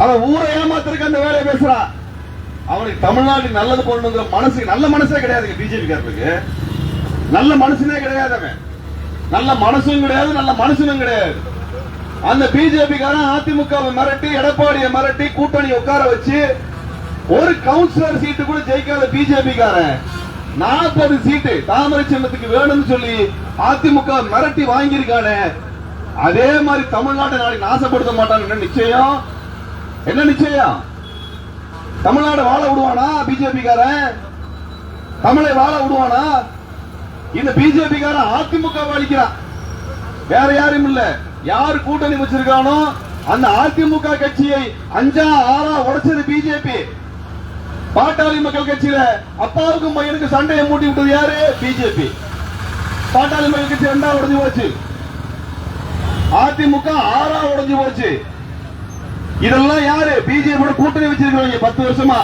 அவன் ஊரை ஏமாத்திருக்க அந்த வேலையை பேசுறான். அவனுக்கு தமிழ்நாட்டுக்கு நல்லது போடணுங்கிற மனசு, நல்ல மனசே கிடையாதுங்க பிஜேபி காரருக்கு. நல்ல மனுஷனே கிடையாது அவன். நல்ல மனசும் கிடையாது, நல்ல மனுஷனும் கிடையாது. அந்த பிஜேபி காரன் அதிமுகவை மிரட்டி, எடப்பாடியை மிரட்டி கூட்டணி உட்கார வச்சு ஒரு கவுன்சிலர் சீட்டு கூட ஜெயிக்காத பிஜேபி காரன் 40 சீட்டு தாமரை சின்னத்துக்கு வேணும்னு சொல்லி அதிமுக மிரட்டி வாங்கியிருக்கானே. அதே மாதிரி தமிழ்நாட்டை நாளைக்கு நாசப்படுத்த மாட்டான். என்ன நிச்சயம்? என்ன நிச்சயம்? தமிழ்நாடு வாழ விடுவானா பிஜேபி காரன்? தமிழை வாழ விடுவானா? இந்த பிஜேபி காரன் அதிமுக அழிக்கிறான். வேற யாரும் இல்ல. யார் கூட்டணி வச்சிருக்கானோ அந்த அதிமுக கட்சியை 5 6 உடைச்சது பிஜேபி. பாட்டாளி மக்கள் கட்சியில அப்பாவுக்கும் பையனுக்கு சண்டையை மூட்டி விட்டது யாரு? பிஜேபி. பாட்டாளி மக்கள் கட்சி 2 உடைஞ்சு போச்சு, அதிமுக 6 உடைஞ்சு போச்சு. இதெல்லாம் யாரு? பிஜேபி கூட்டணி வச்சிருக்காங்க. 10 வருஷமா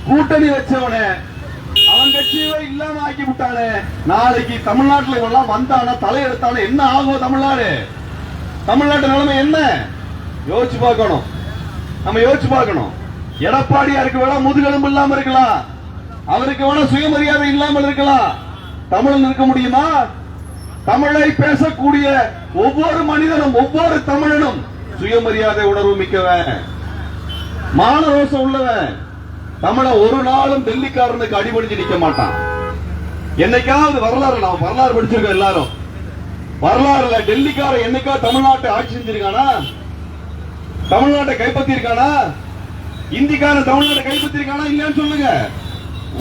கூட்டணி வச்சவன அவன் கட்சியை இல்லாம ஆக்கி விட்டானே. நாளைக்கு தமிழ்நாட்டில் இவெல்லாம் வந்தானா, தலையெடுத்தானே என்ன ஆகும் தமிழ்நாடு? தமிழ்நாட்டு நிலைமை என்ன? யோசிச்சு பார்க்கணும். நம்ம யோசிச்சு பார்க்கணும். எடப்பாடியாருக்கு வேணா முதுகெலும்பு இல்லாம இருக்கலாம், அவருக்கு வேணா சுயமரியாதை இல்லாமல் இருக்கலாம். தமிழன் இருக்க முடியுமா? தமிழை பேசக்கூடிய ஒவ்வொரு மனிதனும், ஒவ்வொரு தமிழனும் சுயமரியாதை உணர்வு மிக்கவன், மானரோசம் உள்ளவன். தமிழ ஒரு நாளும் டெல்லிக்காரனுக்கு அடிபடிஞ்சு நிக்க மாட்டான். என்னைக்காவது வரலாறு, நாம் வரலாறு படிச்சிருக்கோம் எல்லாரும். வரலாறுல டெல்லிக்காரன் என்னைக்கா தமிழ்நாட்டை ஆட்சி செஞ்சிருக்கானா? தமிழ்நாட்டை கைப்பற்றி இருக்கானா? இந்திக்காரன் தமிழ்நாட்டை கைப்பற்றி இருக்கானா இல்லையான்னு சொல்லுங்க.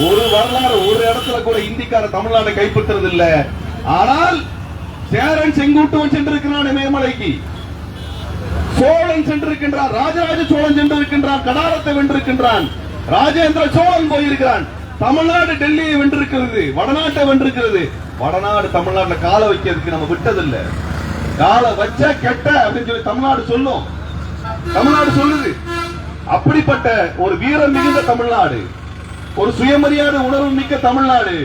ஒரு வரலாறு, ஒரு இடத்துல கூட இந்திக்காரன் தமிழ்நாட்டை கைப்பற்றுறது இல்ல. ஆனால் சேரன் செங்குட்டுவன் சென்றிருக்கிறான் இமயமலைக்கு, சோழன் சென்றிருக்கின்றான், ராஜராஜ சோழன் சென்றிருக்கின்றான், கடாரத்தை வென்றிருக்கின்றான், ராஜேந்திர சோழன் போயிருக்கிறான். தமிழ்நாடு டெல்லியை வென்றிருக்கிறது, வடநாட்டை வென்றிருக்கிறது. வடநாடு தமிழ்நாட்டில் கால வைக்கிறதுக்கு நம்ம விட்டதில்ல. கால வச்ச கெட்ட அப்படின்னு சொல்லி தமிழ்நாடு சொல்லும், தமிழ்நாடு சொல்லுது. அப்படிப்பட்ட ஒரு வீரம் மிகுந்த தமிழ்நாடு, ஒரு சுயமரியாதை உணர்வு மிக்க தமிழ்நாடு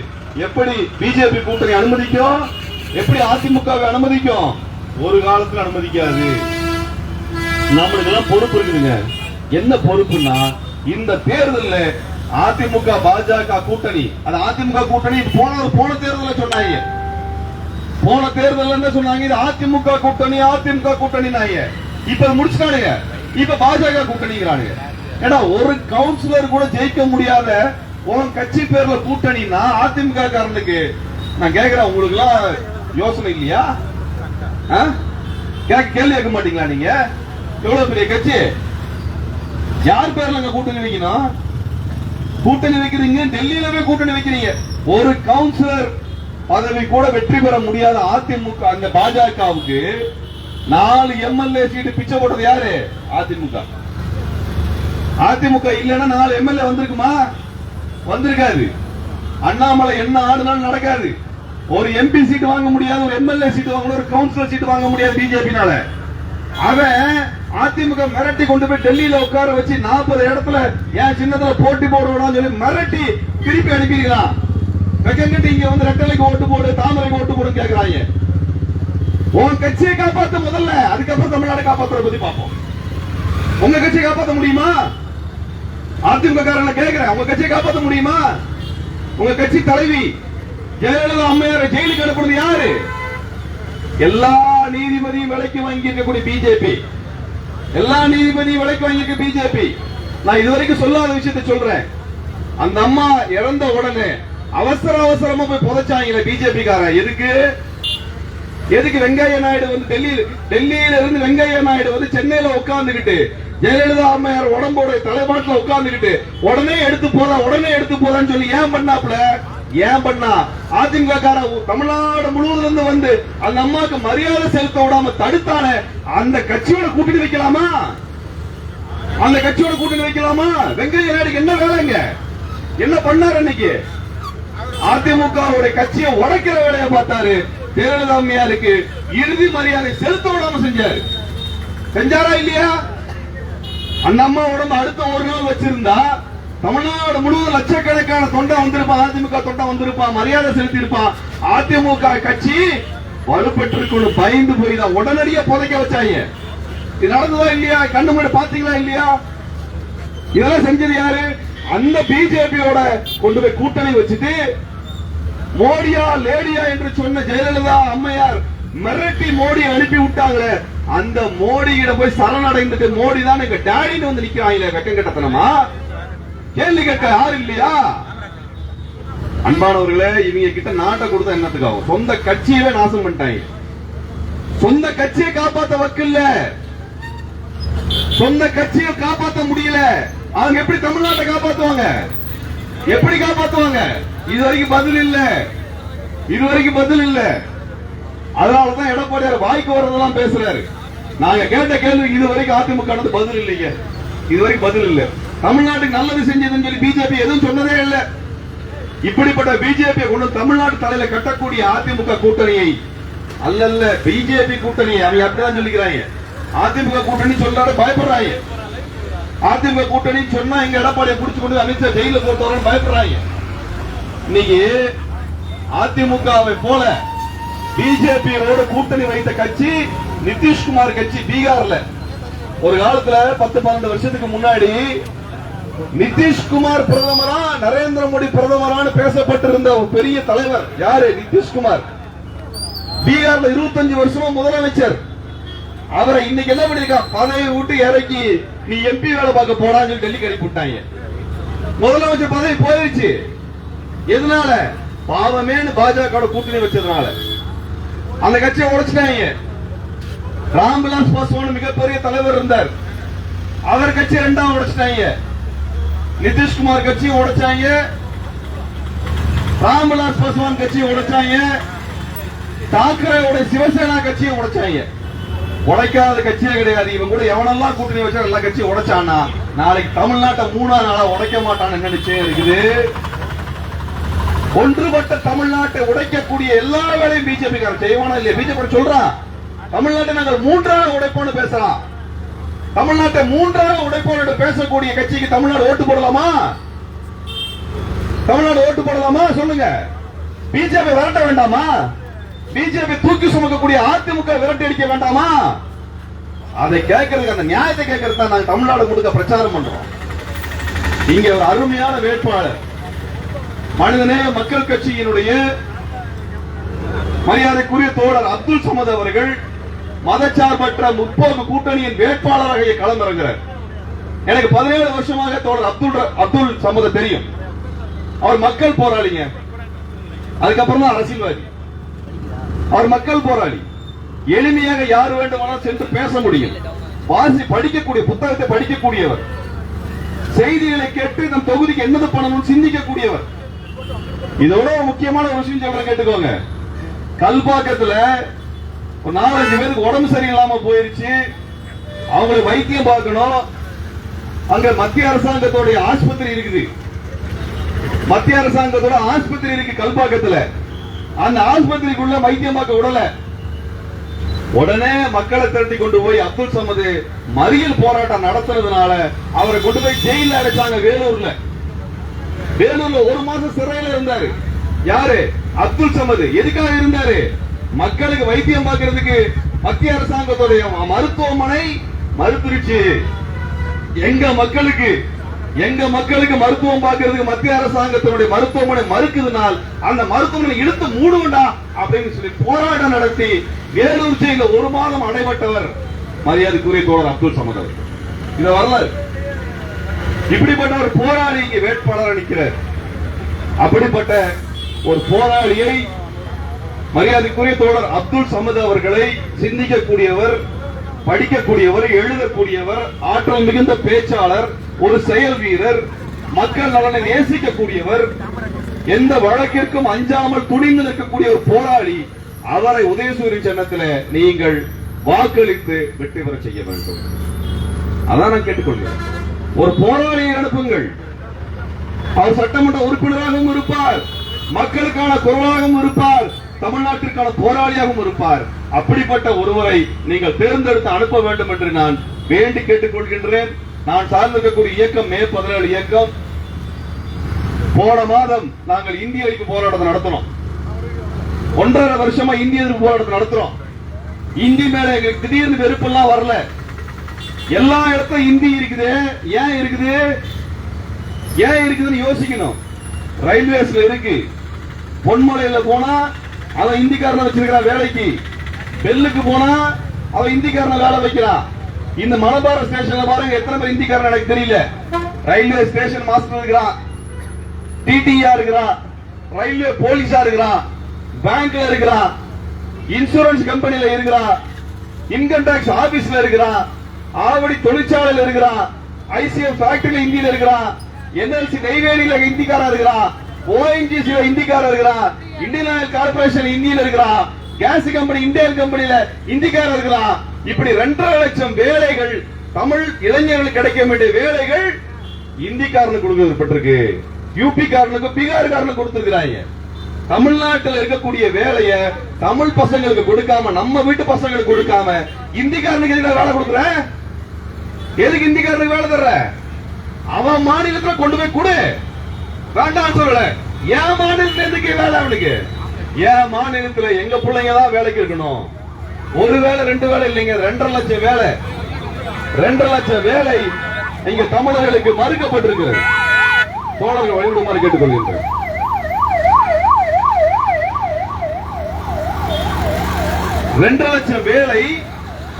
எப்படி பிஜேபி கூட்டணி அனுமதிக்கும்? எப்படி அதிமுக அனுமதிக்கும்? ஒரு காலத்தில் அனுமதிக்காது. நம்மளுக்கு எல்லாம் பொறுப்பு இருக்குதுங்க. என்ன பொறுப்புன்னா, இந்த தேர்தலில் அதிமுக பாஜக கூட்டணி, அது அதிமுக கூட்டணி போன தேர்தலில் சொன்னாங்க. போன தேர்தல் என்ன சொன்னாங்க? இது அதிமுக கூட்டணி, அதிமுக கூட்டணி. இப்ப முடிச்சுட்டானுங்க. இப்ப பாஜக கூட்டணிங்கிறானுங்க. ஏன்னா ஒரு கவுன்சிலர் கூட ஜெயிக்க முடியாத உன் கட்சி பேர்ல கூட்டணினா அதிமுக காரனுக்கு நான் கேட்கிறேன், உங்களுக்கு எல்லாம் யோசனை இல்லையா? கேள்வி கேட்க மாட்டீங்களா? நீங்க எவ்வளவு பெரிய கட்சி, யார் பேர்ல கூட்டணி வைக்கணும்? கூட்டணி வைக்கிறீங்க, டெல்லியில கூட்டணி வைக்கிறீங்க. ஒரு கவுன்சிலர் பதவி கூட வெற்றி பெற முடியாத அதிமுக, அந்த பாஜகவுக்கு 4 எம்எல்ஏ சீட்டு பிச்சை போட்டது யாரு? அதிமுக. அதிமுக இல்லைன்னா 4 எம்எல்ஏ வந்திருக்குமா? வந்திருக்காது. அண்ணாமலை என்ன ஆடுனாலும் நடக்காது. ஒரு எம்பி சீட்டு வாங்க முடியாது, ஒரு எம்எல்ஏ சீட்டு வாங்க, ஒரு கவுன்சிலர் சீட்டு வாங்க முடியாது பிஜேபினால. அவன் அதிமுக மிரட்டி கொண்டு போய் டெல்லியில உட்கார வச்சு 40 இடத்துல என் சின்னத்துல போட்டி போடுவான்னு சொல்லி மிரட்டி திருப்பி அனுப்பிடுறான். வெக்கங்கிட்டு இங்க வந்து ரெட்டலைக்கு ஓட்டு போடு, தாமரைக்கு ஓட்டு போடு கேட்கிறாங்க. உன் கட்சியை காப்பாற்ற முதல்ல, அதுக்கப்புறம் தமிழ்நாடு காப்பாற்றுற பத்தி பார்ப்போம். உங்க கட்சியை காப்பாற்ற முடியுமா? அதிமுக காரங்களை கேட்கிறேன், உங்க கட்சியை காப்பாற்ற முடியுமா? உங்க கட்சி தலைவி ஜெயலலிதா அம்மையாரை ஜெயிலுக்கு அனுப்புறது யாரு? எல்லா நீதிபதியும் விலைக்கு வாங்கி இருக்கக்கூடிய பிஜேபி, எல்லா நீதிபதியும் விலைக்கு வாங்கி இருக்க பிஜேபி. நான் இதுவரைக்கும் சொல்லாத விஷயத்தை சொல்றேன். அந்த அம்மா இறந்த உடனே அவசரமா போய் புதைச்சாங்க பிஜேபி காரன். எதுக்கு வெங்கையா நாயுடு வந்து டெல்லியில இருந்து வெங்கையா நாயுடு வந்து சென்னையில உட்கார்ந்துகிட்டு ஜெயலலிதா அம்மையார் உடம்போட தலைமாட்டில் உட்கார்ந்துகிட்டு உடனே எடுத்து போறான்னு சொல்லி ஏன் பண்ணா? அதிமுக தமிழ்நாடு முழுவதும் வந்து அந்த அம்மாவுக்கு மரியாதை செலுத்த விடாம தடுத்தான அந்த கட்சியோட கூட்டணி வைக்கலாமா? அந்த கட்சியோட கூட்டணி வைக்கலாமா? வெங்கையா நாயுடு என்ன வேலைங்க? என்ன பண்ணாரு? அன்னைக்கு அதிமுக கட்சியை உடைக்கிற வேலையை பார்த்தாரு. ஜெயலலிதா அம்மையாருக்கு இறுதி மரியாதை செலுத்த விடாம செஞ்சாரா இல்லையா? அந்த அம்மா உடம்பு அடுத்த ஒரு நாள் வச்சிருந்தா தமிழ்நாடு முழுவதும் லட்சக்கணக்கான தொண்டை வந்திருப்பான், அதிமுக தொண்டை வந்திருப்பான், மரியாதை செலுத்தி இருப்பான். அதிமுக கட்சி வலுப்பெற்று பயந்து போய் தான் உடனடியாக புதைக்க வச்சாங்க. இது நடந்ததா இல்லையா? கண்ணு முன்னாடி பாத்தீங்களா இல்லையா? இதெல்லாம் செஞ்சது யாரு? அந்த பிஜேபியோட கொண்டு போய் கூட்டணி வச்சுட்டு மோடியா லேடியா என்று சொன்ன ஜெயலலிதா அம்மையார் மிரட்டி மோடி அனுப்பி விட்டாங்க. அந்த மோடி கிட்ட போய் சரணடைந்துட்டு மோடி தான் எங்க டாடின்னு வந்து நிக்கிறாங்க. வெக்கம் கட்டத்தனமா கேள்வி கேட்க யாரு இல்லையா? அன்பானவர்களே, இவங்க கிட்ட நாட்டை கொடுத்தா என்னத்துக்காகும்? சொந்த கட்சியவே நாசம் பண்ணிட்டாங்க. சொந்த கட்சியை காப்பாத்த வக்கில்ல, சொந்த கட்சியை காப்பாத்த முடியல. அவங்க எப்படி தமிழ்நாட்டை காப்பாத்துவாங்க? எப்படி காப்பாத்துவாங்க? இதுவரைக்கும் பதில் இல்ல, இதுவரைக்கும் பதில் இல்ல. அதனாலதான் எடப்பாடியார் வாய்க்கு வர்றதெல்லாம் பேசுறாரு. நாங்க கேட்ட கேள்வி இதுவரைக்கும் அதிமுக பதில் இல்லைங்க, இதுவரைக்கும் பதில் இல்ல. தமிழ்நாட்டுக்கு நல்லது செஞ்சதுன்னு சொல்லி பிஜேபி எதுவும் சொன்னதே இல்ல. இப்படிப்பட்ட பிஜேபி கொண்டு தமிழ்நாட்டு தலையில கட்டக்கூடிய அதிமுக கூட்டணியை அல்ல பிஜேபி கூட்டணி அவங்க அப்படிதான் சொல்லிக்கிறாங்க. அதிமுக கூட்டணி சொல்றாரு, பயப்படுறாங்க. அதிமுக கூட்டணி சொன்னா எங்க எடப்பாடியை புடிச்சு கொண்டு அமித்ஷா ஜெயில போட்டவர்கள் பயப்படுறாங்க. இன்னைக்கு அதிமுகவை போல பிஜேபியோட கூட்டணி வைத்த கட்சி நிதிஷ்குமார் கட்சி பீகார்ல. ஒரு காலத்துல 10-12 வருஷத்துக்கு முன்னாடி நிதிஷ்குமார் பிரதமரா நரேந்திர மோடி பிரதமரான பேசப்பட்டிருந்த ஒரு பெரிய தலைவர் யாரு? நிதிஷ்குமார். பீகார்ல 25 வருஷமா முதலமைச்சர். அவரை இன்னைக்கு என்ன பண்ணிருக்கான்? பதவி விட்டு இறக்கி நீ எம்பி வேலை பார்க்க போறான்னு சொல்லி டெல்லிக்கு அனுப்பி விட்டாங்க. முதலமைச்சர் பதவி போயிருச்சு. எதனால? பாவமேனு பாஜக கூட்டணி வச்சதுனால அந்த கட்சியை உடைச்சிட்டாங்க. ராம்விலாஸ் பாஸ்வான் மிகப்பெரிய தலைவர் இருந்தார், அவர் கட்சி 2ஆம் உடைச்சிட்டாங்க. நிதிஷ்குமார் கட்சியை உடைச்சாங்க, ராம்விலாஸ் பாஸ்வான் கட்சியை உடைச்சாங்க, தாக்கரேயோட சிவசேனா கட்சியை உடைச்சாங்க. உடைக்காத கட்சியே கிடையாது. இவங்க கூட எவனெல்லாம் கூட்டணி வச்சா எல்லா கட்சியும் உடைச்சானா நாளைக்கு தமிழ்நாட்டை 3ஆம் நாளா உடைக்க மாட்டான்னு நினைச்சே இருக்குது. ஒன்றுபட்ட தமிழ்நாட்டை உடைக்கக்கூடிய எல்லா வேலையும் பிஜேபி செய்வானா இல்லையா? பிஜேபி சொல்றான் தமிழ்நாட்டை நாங்கள் 3ஆக உடைப்போம்னு பேசலாம். தமிழ்நாட்டை 3ஆக உடைப்போம் பேசக்கூடிய கட்சிக்கு தமிழ்நாடு ஓட்டு போடலாமா? தமிழ்நாடு ஓட்டு போடலாமா? சொல்லுங்க. பிஜேபி விரட்ட வேண்டாமா? பிஜேபி தூக்கி சுமக்கக்கூடிய அதிமுக விரட்டி அடிக்க வேண்டாமா? அதை கேட்கறதுக்கு, அந்த நியாயத்தை கேட்கறது தான் நாங்கள் தமிழ்நாடு முழுக்க பிரச்சாரம் பண்றோம். இங்க ஒரு அருமையான வேட்பாளர் மனிதநேய மக்கள் கட்சியினுடைய மரியாதைக்குரிய தோழர் அப்துல் சமத் அவர்கள் மதச்சார்பற்ற முற்போக்கு கூட்டணியின் வேட்பாளராக களமிறங்குகிறார். எனக்கு 17 வருஷமாக தோழர் அப்துல் சமத் தெரியும். அவர் மக்கள் போராளிங்க, அதுக்கப்புறம் தான் அரசியல்வாதி. அவர் மக்கள் போராளி. எளிமையாக யார் வேண்டுமானால் சென்று பேச முடியும். படிக்கக்கூடிய புத்தகத்தை படிக்கக்கூடியவர், செய்திகளை கேட்டு நம் தொகுதிக்கு என்னது பண்ணணும் சிந்திக்கக்கூடியவர். இதோட முக்கியமான ஒரு விஷயம் சொல்றேன், கேட்டுக்கோங்க. கல்பாக்கத்துல ஒரு 4-5 பேருக்கு உடம்பு சரியில்லாம போயிருச்சு, அவங்களுக்கு வைத்தியம் பார்க்கணும். அங்க மத்திய அரசாங்கத்தோட ஆஸ்பத்திரி இருக்குது, மத்திய அரசாங்கத்தோட ஆஸ்பத்திரி இருக்கு கல்பாக்கத்துல. அந்த ஆஸ்பத்திரிக்குள்ள வைத்தியம் பார்க்க விடல. உடனே மக்களை திரட்டி கொண்டு போய் அப்துல் சமத் மறியல் போராட்டம் நடத்துறதுனால அவரை கொண்டு போய் ஜெயில அடைச்சாங்க. வேலூர்ல 1 மாசம் சிறையில் இருந்தாரு. யாரு? அப்துல் சமத். எதுக்காக இருந்தாரு? மக்களுக்கு வைத்தியம் பார்க்கிறதுக்கு மத்திய அரசாங்கத்துடைய மருத்துவமனை மறுத்துருச்சு. எங்க மக்களுக்கு மருத்துவம் பார்க்கிறதுக்கு மத்திய அரசாங்கத்தினுடைய மருத்துவமனை மறுக்குதுனால் அந்த மருத்துவமனை இழுத்து மூடுவண்டா அப்படின்னு சொல்லி போராட்டம் நடத்தி வேலூர் ஜெயில 1 மாதம் அடைபட்டவர் மரியாதைக்குரிய தோழர் அப்துல் சமத் அவர். இத வரலாறு. இப்படிப்பட்ட ஒரு போராளி இங்கே வேட்பாளர் நிற்கிறார். அப்படிப்பட்ட ஒரு போராளியை மரியாதைக்குரிய தோழர் அப்துல் சமத் அவர்களை சிந்திக்கக்கூடியவர், படிக்கக்கூடியவர், எழுதக்கூடியவர், ஆற்றல் மிகுந்த பேச்சாளர், ஒரு செயல் வீரர், மக்கள் நலனை நேசிக்கக்கூடியவர், எந்த வழக்கிற்கும் அஞ்சாமல் துணிந்து நிற்கக்கூடிய ஒரு போராளி. அவரை உதயசூரியன் சின்னத்தில் நீங்கள் வாக்களித்து வெற்றி பெற செய்ய வேண்டும். அதான் நான் கேட்டுக்கொள்கிறேன். ஒரு போராளியை அனுப்புங்கள். அவர் சட்டமன்ற உறுப்பினராகவும் இருப்பார், மக்களுக்கான குரலாகவும் இருப்பார், தமிழ்நாட்டிற்கான போராளியாகவும் இருப்பார். அப்படிப்பட்ட ஒருவரை நீங்கள் தேர்ந்தெடுத்து அனுப்ப வேண்டும் என்று நான் வேண்டி கேட்டுக் கொள்கின்றேன். நான் சார்ந்திருக்கக்கூடிய இயக்கம் மே 17 இயக்கம். போன மாதம் நாங்கள் இந்திய எதிர்ப்பு போராட்டத்தை நடத்தினோம். 1.5 வருஷமா இந்திய எதிர்ப்பு போராட்டத்தை நடத்துறோம். இந்தி மேல எங்களுக்கு திடீர்னு வெறுப்பெல்லாம் வரல. எல்லா இடத்தும் இந்தி இருக்குது. ஏன் இருக்குது? ஏன் இருக்குதுன்னு யோசிக்கணும். ரயில்வேஸ்ல இருக்கு. பொன்மலையில போனா அவன் இந்திக்காரனை வச்சிருக்கிறான் வேலைக்கு. பெல்லுக்கு போனா அவன் இந்திக்காரனை வேலை வைக்கிறான். இந்த மலபார ஸ்டேஷன்ல பாருங்க எத்தனை பேர் இந்திக்காரன் எனக்கு தெரியல. ரயில்வே ஸ்டேஷன் மாஸ்டர் இருக்கிறான், டிடிஆ இருக்கிறான், ரயில்வே போலீஸா இருக்கிறான், பேங்க்ல இருக்கிறான், இன்சூரன்ஸ் கம்பெனில இருக்கிறான், இன்கம் டாக்ஸ் ஆபீஸ்ல இருக்கிறான், ஆவடி தொழிற்சாலையில் இருக்கிறான், ஐசிஎஃப் ஃபேக்டரியில இந்தியில இருக்கிறான், என்எல்சி நெய்வேலியில இந்திக்காரன் இருக்கிறான், ஓஎன்ஜிசி இந்திக்காரன் இருக்கிறான், இந்தியன் ஆயில் கார்பரேஷன் இந்தியில இருக்கிறான், கேஸ் கம்பெனி இந்தியன் கம்பெனில இந்திக்காரன் இருக்கிறான். இப்படி 2.5 லட்சம் வேலைகள், தமிழ் இளைஞர்களுக்கு கிடைக்க வேண்டிய வேலைகள் இந்திக்காரனுக்கு கொடுக்கப்பட்டிருக்கு. யூபி காரனுக்கு பீகார் காரனுக்கு கொடுத்திருக்கிறாங்க. தமிழ்நாட்டில் இருக்கக்கூடிய வேலையை தமிழ் பசங்களுக்கு கொடுக்காம, நம்ம வீட்டு பசங்களுக்கு கொடுக்காம, இந்திக்காரனுக்கு எதுக்கு வேலை கொடுக்குற? எதுக்கு இந்திக்காரனுக்கு வேலை தர்ற? அவன் மாநிலத்தில் கொண்டு போய் கொடு, வேண்டாம் சொல்லல. என் மாநிலத்தில் எதுக்கு வேலை அவனுக்கு? என் மாநிலத்தில் எங்க பிள்ளைங்க தான் வேலைக்கு இருக்கணும். ஒரு வேலை 2 வேலை இல்லைங்க, 2.5 லட்சம் வேலை. 2.5 லட்சம் வேலை இங்க தமிழர்களுக்கு மறுக்கப்பட்டிருக்கிறது. தோழர்கள் வழிவிடுமாறு கேட்டுக்கொள்கின்றனர். 2.5 லட்சம் வேலை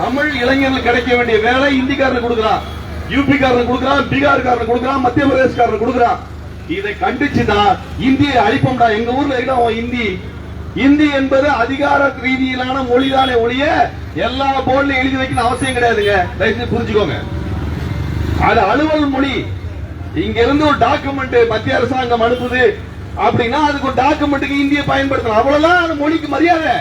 தமிழ் இளைஞர்களுக்கு கிடைக்க வேண்டிய வேலை இந்திக்காரனுக்கு கொடுக்கிறான், யூபி காரனுக்கு கொடுக்கிறான், பீகார் காரனுக்கு கொடுக்கிறான், மத்திய பிரதேச காரனுக்கு கொடுக்கிறான். இதை கண்டிச்சுதான் இந்தியை அழிப்போம்டா. எங்க ஊர்ல இந்தி இந்தி என்பது அதிகார ரீதியிலான மொழிதானே ஒழிய எல்லா போர்ட்லயும் எழுதி வைக்கணும் அவசியம் கிடையாதுங்க. தயவுசெய்து புரிஞ்சுக்கோங்க. அது அலுவல் மொழி. இங்க இருந்து ஒரு டாக்குமெண்ட் மத்திய அரசாங்கம் அனுப்புது அப்படின்னா அதுக்கு ஒரு டாக்குமெண்ட்டுக்கு இந்தியை பயன்படுத்தணும். அவ்வளவுதான் அந்த மொழிக்கு மரியாதை.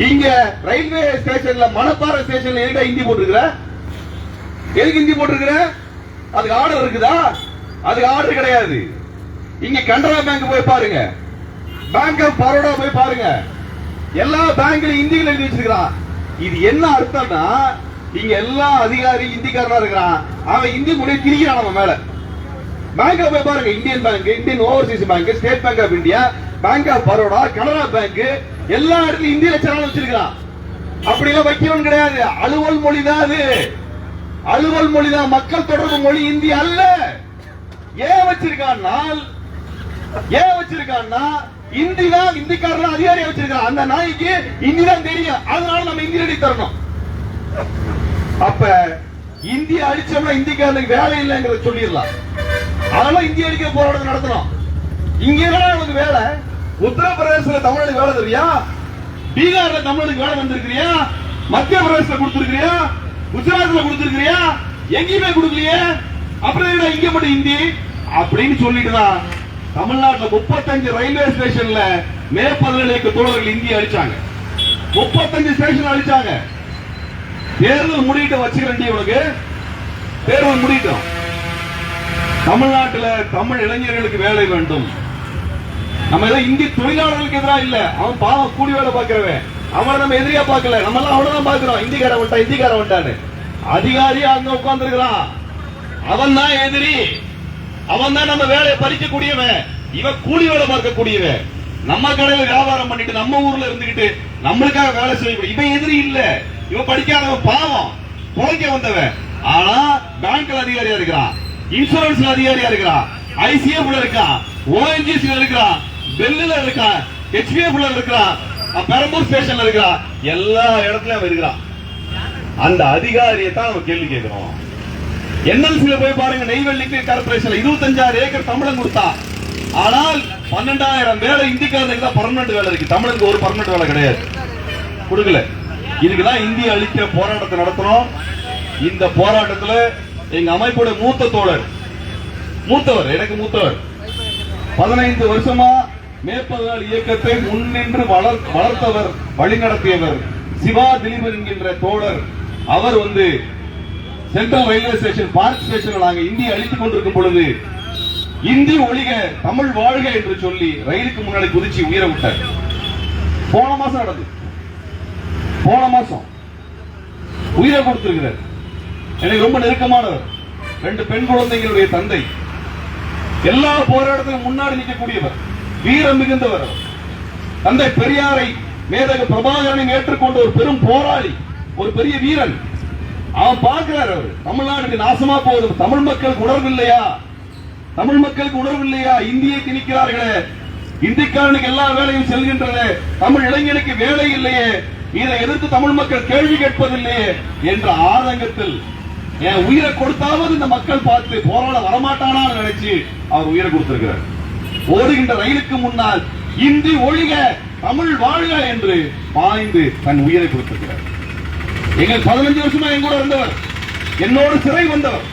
இங்க ரயில்வே ஸ்டேஷன்ல, மணப்பாறை ஸ்டேஷன்ல எங்க ஹிந்தி போட்டிருக்கிற? எதுக்கு ஹிந்தி போட்டிருக்கிற? அதுக்கு ஆர்டர் இருக்குதா? அதுக்கு ஆர்டர் கிடையாது. இங்க கனரா பேங்க் போய் பாருங்க, பேங்க் ஆஃப் பரோடா போய் பாருங்க, எல்லா பேங்க்லயும் இந்தியில எழுதி வச்சிருக்கான். இது என்ன அர்த்தம்னா, இங்க எல்லா அதிகாரி இந்திக்காரனா இருக்கிறான், அவன் இந்தி மொழியை திரிக்கிறான் நம்ம மேல. பேங்க் போய் பாருங்க, Indian bank, Indian overseas bank, state bank of India, bank of Baroda, Canara bank, எல்லா இடத்துலயும் இந்திய லட்சம் வச்சிருக்கான். அப்படி எல்லாம் வைக்கணும் கிடையாது. அலுவல் மொழி தான் அது. அலுவல் மொழி தான், மக்கள் தொடர்பு மொழி இந்தி அல்ல. ஏன் வச்சிருக்கான்னா இந்தி தான் இந்திக்காரன் அதிகாரியா வச்சிருக்கான். அந்த நாய்க்கு இந்தி தான் தெரியும், அதனால நம்ம இந்தி எழுதி தரணும். அப்ப இந்திய அடிச்சோம்னா இந்திக்காரனுக்கு வேலை இல்லைங்கிறத சொல்லிடலாம். அதனால இந்திய அடிக்க போராட்டம் நடத்தணும். இங்க நமக்கு வேலை. உத்தரப்பிரதேசத்துல தமிழுக்கு வேலை தெரியா? பீகார்ல தமிழுக்கு வேலை வந்திருக்கிறியா? மத்திய பிரதேசத்துல கொடுத்திருக்கிறியா? குஜராத்ல கொடுத்திருக்கிறியா? எங்கேயுமே கொடுக்கலையே. அப்புறம் இங்க மட்டும் இந்தி அப்படின்னு சொல்லிட்டுதான் தமிழ்நாட்டில் 35 ரயில்வே ஸ்டேஷன்ல மே 17 தோழர்கள் இந்திய அழிச்சாங்க. 35 ஸ்டேஷன் அழிச்சாங்க. தேர்தல் முடிட்டு வச்சுக்கிறேன். உனக்கு தேர்தல் முடிட்டோம். தமிழ்நாட்டில் தமிழ் இளைஞர்களுக்கு வேலை வேண்டும். நம்ம ஏதோ இந்தி தொழிலாளர்களுக்கு எதிராக இல்ல. அவன் பாவம் கூலி வேலை பார்க்கிறவன், அவனை நம்ம எதிரியா பார்க்கல. நம்ம எல்லாம் அவ்வளவுதான் பார்க்கிறோம். இந்திக்காரன் வந்துட்டான்னு அதிகாரியா அங்க உட்கார்ந்து இருக்கிறான். அவன் தான் எதிரி. அவன் தான் நம்ம வேலையை பறிக்கக்கூடியவன். இவன் கூலி வேலை பார்க்கக்கூடியவன். நம்ம கடையில வியாபாரம் பண்ணிட்டு நம்ம ஊர்ல இருந்துகிட்டு நம்மளுக்காக வேலை செய்யக்கூடிய இவன் எதிரி இல்ல. இவன் படிக்காதவன், பாவம், பொழைக்க வந்தவன். ஆனா பேங்க்ல அதிகாரியா இருக்கிறான், இன்சூரன்ஸ்ல அதிகாரியா இருக்கிறான், ஐசிஎஃப்ல இருக்கான், ஓஎன்ஜிசில இருக்கிறான், பெல்லுல இருக்கான், ஹெச்பிஎஃப்ல இருக்கிறான், பெரம்பூர் ஸ்டேஷன்ல இருக்கிறான். எல்லா இடத்துலயும் அவன் இருக்கிறான். அந்த அதிகாரியை தான் நம்ம கேள்வி கேட்கிறோம். என்எல்சில போய் பாருங்க, நெய்வேலி கார்பரேஷன் 25,000 ஏக்கர் தமிழன் கொடுத்தா. ஆனால் 12,000 வேலை இந்திக்காரனுக்கு தான் பர்மனன்ட் வேலை இருக்கு. தமிழனுக்கு ஒரு பர்மனன்ட் வேலை கிடையாது, கொடுக்கல. இதுக்குதான் இந்திய அழிக்க போராட்டத்தை நடத்துறோம். இந்த போராட்டத்துல எங்க அமைப்போட மூத்தவர் எனக்கு மூத்தவர் 15 வருஷமா மேற்பதாள் இயக்கத்தை முன்னின்று வளர்த்தவர், வழிநடத்தியவர் சிவா திலீபன் என்கின்ற தோழர். அவர் central railway station, park station நாங்க இந்தியை அழித்துக் கொண்டிருக்கும் பொழுது இந்தி ஒழிக தமிழ் வாழ்க என்று சொல்லி ரயிலுக்கு முன்னாடி குதிச்சு உயிரை விட்டார். போன மாசம் நடந்து, போன மாசம் உயிரை கொடுத்திருக்கிறார். எனக்கு ரொம்ப நெருக்கமானவர், 2 பெண் குழந்தைகளுடைய தந்தை, எல்லா போராட்டத்திலும் முன்னாடி நிற்கக்கூடியவர், வீரம் மிகுந்தவர். தந்தை பெரியாரை, மேதகு பிரபாகரனை ஏற்றுக்கொண்ட ஒரு பெரும் போராளி, ஒரு பெரிய வீரன். அவன் பார்க்கிறார், அவர் தமிழ்நாட்டுக்கு நாசமா போகுது, தமிழ் மக்களுக்கு உணர்வு இல்லையா, தமிழ் மக்களுக்கு உணர்வு இல்லையா, இந்தியை திணிக்கிறார்களே, இந்திக்காரனுக்கு எல்லா வேலையும் செல்கின்றன, தமிழ் இளைஞனுக்கு வேலை இல்லையே, இதை எதிர்த்து தமிழ் மக்கள் கேள்வி கேட்பதில்லையே என்ற ஆதங்கத்தில் என் உயிரை கொடுத்தாவது இந்த மக்கள் பார்த்து போராட வரமாட்டானா நினைச்சு அவர் உயிரை கொடுத்திருக்கிறார். ஓடுகின்ற ரயிலுக்கு முன்னால் இந்தி ஒழிக தமிழ் வாழ்க என்று பாய்ந்து தன் உயிரை கொடுத்திருக்கிறார். எங்கள் 15 வருஷமா என் கூட இருந்தவர், என்னோடு சிறை வந்தவர்,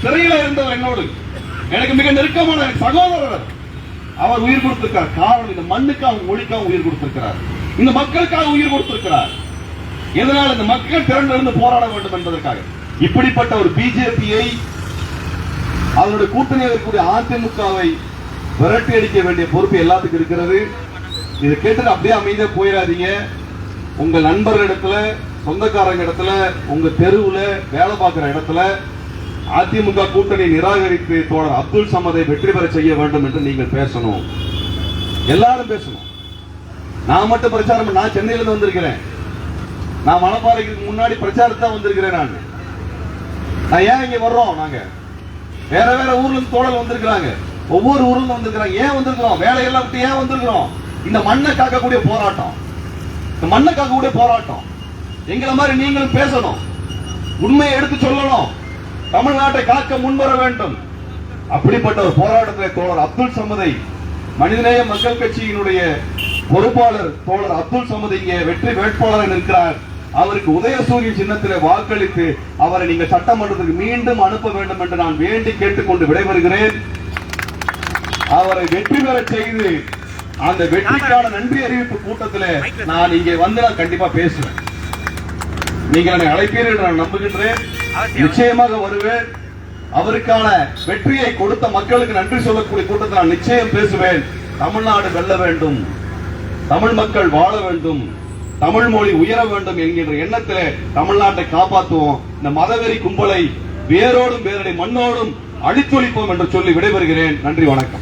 சிறையில் இருந்தவர், என்னோடு எனக்கு மிக நெருக்கமான சகோதரர், அவர் உயிர் கொடுத்திருக்கிறார். காரணம் இந்த மண்ணுக்காக மொழிக்காக உயிர் கொடுத்திருக்கிறார், இந்த மக்களுக்காக உயிர் கொடுத்திருக்கிறார். எதனால் இந்த மக்கள் திரண்டிருந்து போராட வேண்டும் என்பதற்காக. இப்படிப்பட்ட ஒரு பிஜேபியை, அவருடைய கூட்டணியில் இருக்கக்கூடிய அதிமுகவை விரட்டி அடிக்க வேண்டிய பொறுப்பு எல்லாத்துக்கும் இருக்கிறது. இதை கேட்டு அப்படியே அமைதியா போயிடாதீங்க. உங்க நண்பர்களிடத்துல, சொந்தக்காரங்க இடத்துல, உங்க தெருவுல வேலை பார்க்கிற இடத்துல அதிமுக கூட்டணி நிராகரித்து தோழர் அப்துல் சமதை வெற்றி பெற செய்ய வேண்டும் என்று நீங்கள் பேசணும், எல்லாரும் பேசணும். நான் மட்டும் பிரச்சாரம், நான் சென்னையில இருந்து வந்திருக்கிறேன், நான் மணப்பாறைக்கு முன்னாடி பிரச்சாரத்தை வந்திருக்கிறேன். நான் ஏன் இங்க வர்றோம், நாங்க வேற வேற ஊர்ல இருந்து தோழர் வந்திருக்கிறாங்க, ஒவ்வொரு ஊர்ல இருந்து வந்திருக்கிறாங்க. ஏன் வந்திருக்கிறோம், வேலையெல்லாம் விட்டு ஏன் வந்திருக்கிறோம்? இந்த மண்ணை காக்கக்கூடிய போராட்டம், இந்த மண்ணை காக்கக்கூடிய போராட்டம். எங்களை மாதிரி நீங்களும் பேசணும், உண்மையை எடுத்து சொல்லணும், தமிழ்நாட்டை காக்க முன்வர வேண்டும். அப்படிப்பட்ட ஒரு போராட்டத்தில் தோழர் அப்துல் சமதை, மனிதநேய மக்கள் கட்சியினுடைய பொறுப்பாளர் தோழர் அப்துல் சமது இங்கே வெற்றி வேட்பாளர் இருக்கிறார். அவருக்கு உதயசூரிய சின்னத்திலே வாக்களித்து அவரை நீங்கள் சட்டமன்றத்திற்கு மீண்டும் அனுப்ப வேண்டும் என்று நான் வேண்டி கேட்டுக்கொண்டு விடைபெறுகிறேன். அவரை வெற்றி பெற செய்து அந்த வெற்றிக்கான நன்றி அறிவிப்பு கூட்டத்தில் நான் இங்கே வந்து நான் கண்டிப்பா பேசுவேன். நீங்கள் என்னை அழைப்பீர்கள் என்று நான் நம்புகின்றேன். நிச்சயமாக வருவேன். அவருக்கான வெற்றியை கொடுத்த மக்களுக்கு நன்றி சொல்லக்கூடிய கூட்டத்தில் நான் நிச்சயம் பேசுவேன். தமிழ்நாடு வெல்ல வேண்டும், தமிழ் மக்கள் வாழ வேண்டும், தமிழ் மொழி உயர வேண்டும் என்கின்ற எண்ணத்திலே தமிழ்நாட்டை காப்பாற்றுவோம். இந்த மதவெறி கும்பலை வேரோடும் வேரடை மண்ணோடும் அழித்தொழிப்போம் என்று சொல்லி விடைபெறுகிறேன். நன்றி, வணக்கம்.